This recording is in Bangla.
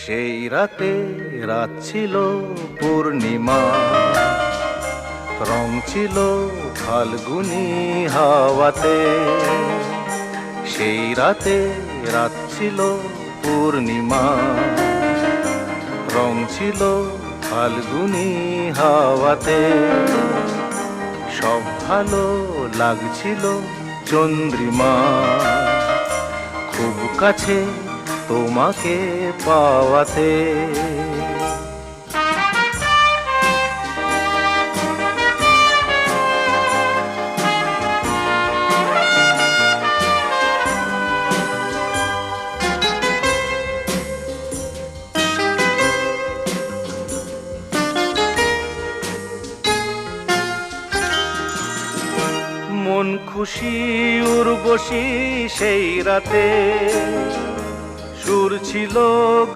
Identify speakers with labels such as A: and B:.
A: সেই রাতে রাত ছিল পূর্ণিমা, রং ছিল ফাল্গুনি হাওয়াতে। সেই রাতে রাত ছিল পূর্ণিমা, রং ছিল ফাল্গুনি হাওয়াতে। সব ভালো লাগছিল চন্দ্রিমা, খুব কাছে তোমাকে পাওয়াতে। মন খুশি উর্বশী সেই রাতে, সুর ছিল